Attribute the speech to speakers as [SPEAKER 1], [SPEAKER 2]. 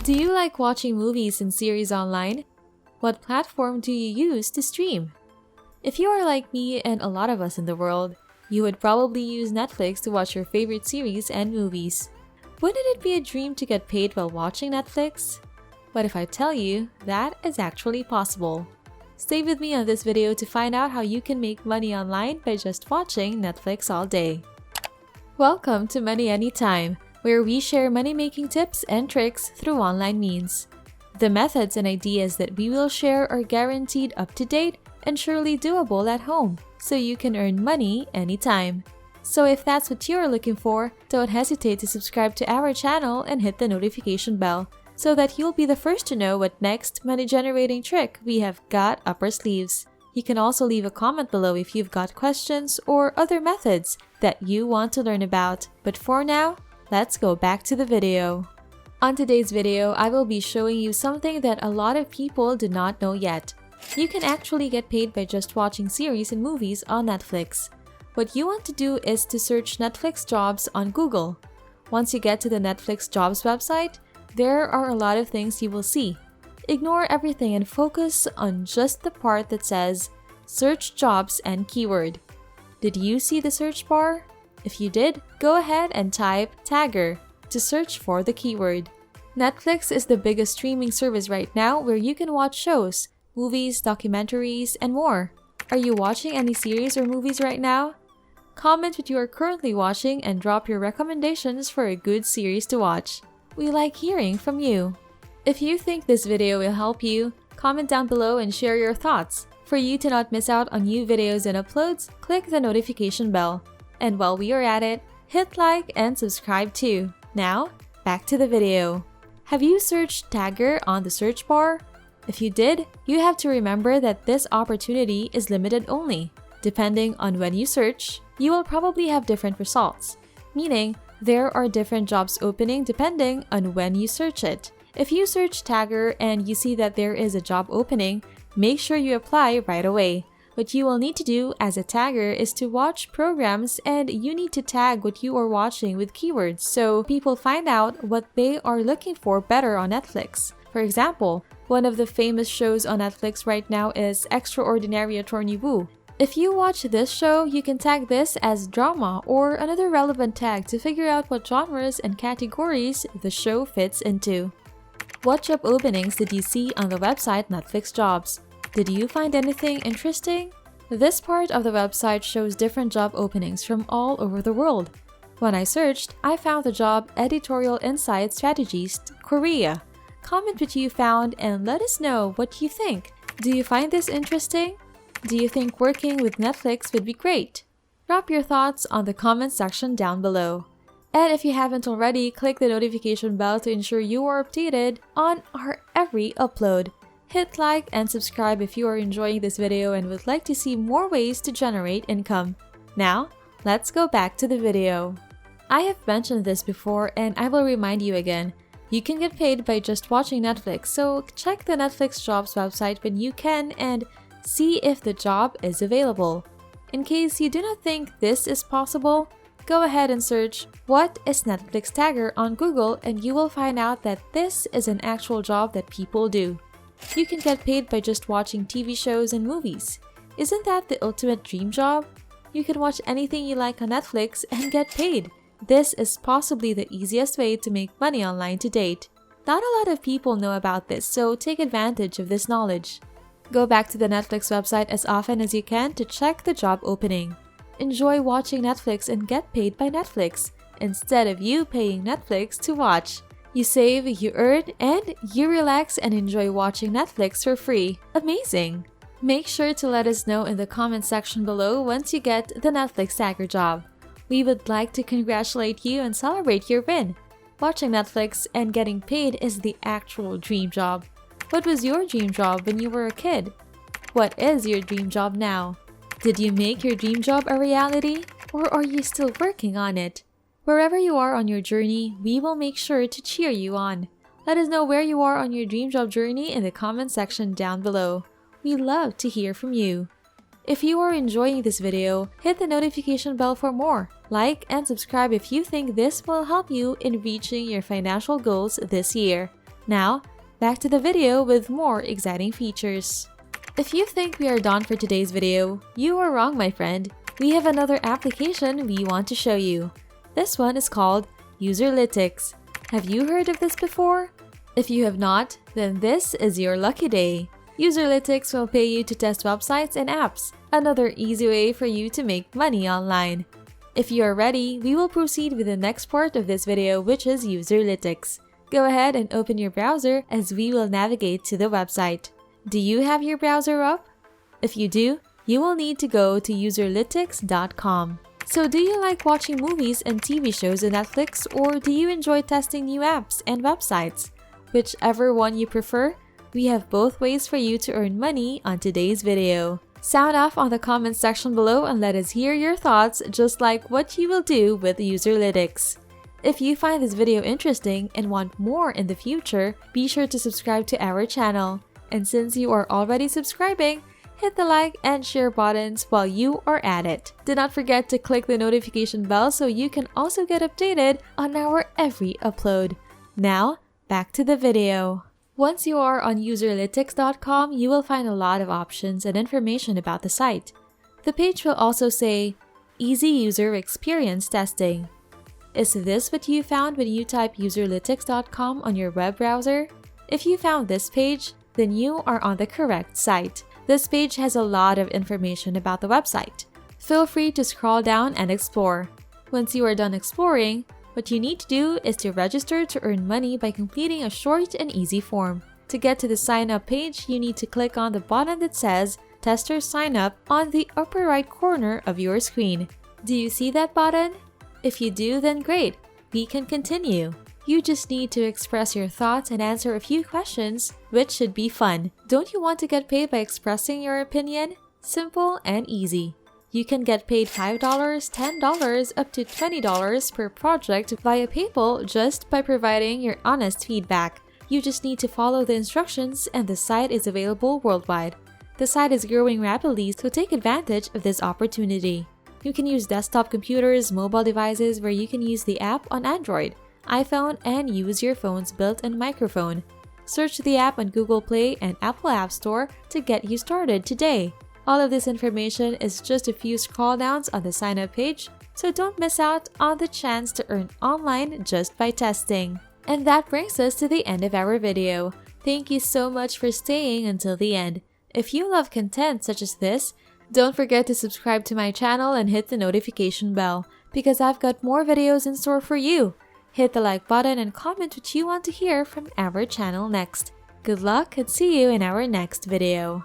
[SPEAKER 1] Do you like watching movies and series online? What platform do you use to stream? If you are like me and a lot of us in the world, you would probably use Netflix to watch your favorite series and movies. Wouldn't it be a dream to get paid while watching Netflix? What if I tell you that is actually possible? Stay with me on this video to find out how you can make money online by just watching Netflix all day. Welcome to Money Anytime, where we share money-making tips and tricks through online means. The methods and ideas that we will share are guaranteed up-to-date and surely doable at home, so you can earn money anytime. So if that's what you're looking for, don't hesitate to subscribe to our channel and hit the notification bell, so that you'll be the first to know what next money-generating trick we have got up our sleeves. You can also leave a comment below if you've got questions or other methods that you want to learn about. But for now, let's go back to the video. On today's video, I will be showing you something that a lot of people do not know yet. You can actually get paid by just watching series and movies on Netflix. What you want to do is to search Netflix jobs on Google. Once you get to the Netflix jobs website, there are a lot of things you will see. Ignore everything and focus on just the part that says Search Jobs and Keyword. Did you see the search bar? If you did, go ahead and type Tagger to search for the keyword. Netflix is the biggest streaming service right now where you can watch shows, movies, documentaries, and more. Are you watching any series or movies right now? Comment what you are currently watching and drop your recommendations for a good series to watch. We like hearing from you. If you think this video will help you, comment down below and share your thoughts. For you to not miss out on new videos and uploads, click the notification bell. And while we are at it, hit like and subscribe too. Now, back to the video. Have you searched Tagger on the search bar? If you did, you have to remember that this opportunity is limited only. Depending on when you search, you will probably have different results, meaning there are different jobs opening depending on when you search it. If you search Tagger and you see that there is a job opening, make sure you apply right away. What you will need to do as a tagger is to watch programs, and you need to tag what you are watching with keywords so people find out what they are looking for better on Netflix. For example, one of the famous shows on Netflix right now is Extraordinary Attorney Woo. If you watch this show, you can tag this as drama or another relevant tag to figure out what genres and categories the show fits into. What job openings did you see on the website Netflix Jobs? Did you find anything interesting? This part of the website shows different job openings from all over the world. When I searched, I found the job Editorial Insight Strategist, Korea. Comment what you found and let us know what you think. Do you find this interesting? Do you think working with Netflix would be great? Drop your thoughts on the comment section down below. And if you haven't already, click the notification bell to ensure you are updated on our every upload. Hit like and subscribe if you are enjoying this video and would like to see more ways to generate income. Now, let's go back to the video. I have mentioned this before and I will remind you again. You can get paid by just watching Netflix, so check the Netflix jobs website when you can and see if the job is available. In case you do not think this is possible, go ahead and search "What is Netflix Tagger" on Google and you will find out that this is an actual job that people do. You can get paid by just watching TV shows and movies. Isn't that the ultimate dream job? You can watch anything you like on Netflix and get paid. This is possibly the easiest way to make money online to date. Not a lot of people know about this, so take advantage of this knowledge. Go back to the Netflix website as often as you can to check the job opening. Enjoy watching Netflix and get paid by Netflix, instead of you paying Netflix to watch. You save, you earn, and you relax and enjoy watching Netflix for free. Amazing! Make sure to let us know in the comment section below once you get the Netflix Tagger job. We would like to congratulate you and celebrate your win. Watching Netflix and getting paid is the actual dream job. What was your dream job when you were a kid? What is your dream job now? Did you make your dream job a reality? Or are you still working on it? Wherever you are on your journey, we will make sure to cheer you on. Let us know where you are on your dream job journey in the comment section down below. We love to hear from you. If you are enjoying this video, hit the notification bell for more. Like and subscribe if you think this will help you in reaching your financial goals this year. Now, back to the video with more exciting features. If you think we are done for today's video, you are wrong, my friend. We have another application we want to show you. This one is called Userlytics. Have you heard of this before? If you have not, then this is your lucky day. Userlytics will pay you to test websites and apps, another easy way for you to make money online. If you are ready, we will proceed with the next part of this video, which is Userlytics. Go ahead and open your browser as we will navigate to the website. Do you have your browser up? If you do, you will need to go to userlytics.com. So do you like watching movies and TV shows on Netflix, or do you enjoy testing new apps and websites? Whichever one you prefer, we have both ways for you to earn money on today's video. Sound off on the comments section below and let us hear your thoughts, just like what you will do with Userlytics. If you find this video interesting and want more in the future, be sure to subscribe to our channel. And since you are already subscribing, hit the like and share buttons while you are at it. Do not forget to click the notification bell so you can also get updated on our every upload. Now, back to the video. Once you are on userlytics.com, you will find a lot of options and information about the site. The page will also say, Easy User Experience Testing. Is this what you found when you type userlytics.com on your web browser? If you found this page, then you are on the correct site. This page has a lot of information about the website. Feel free to scroll down and explore. Once you are done exploring, what you need to do is to register to earn money by completing a short and easy form. To get to the sign up page, you need to click on the button that says Tester Sign Up on the upper right corner of your screen. Do you see that button? If you do, then great, we can continue. You just need to express your thoughts and answer a few questions, which should be fun. Don't you want to get paid by expressing your opinion? Simple and easy. You can get paid $5, $10, up to $20 per project via PayPal just by providing your honest feedback. You just need to follow the instructions and the site is available worldwide. The site is growing rapidly, so take advantage of this opportunity. You can use desktop computers, mobile devices where you can use the app on Android, iPhone, and use your phone's built-in microphone. Search the app on Google Play and Apple App Store to get you started today. All of this information is just a few scroll downs on the sign up page, so don't miss out on the chance to earn online just by testing. And that brings us to the end of our video. Thank you so much for staying until the end. If you love content such as this, don't forget to subscribe to my channel and hit the notification bell, because I've got more videos in store for you. Hit the like button and comment what you want to hear from our channel next. Good luck and see you in our next video.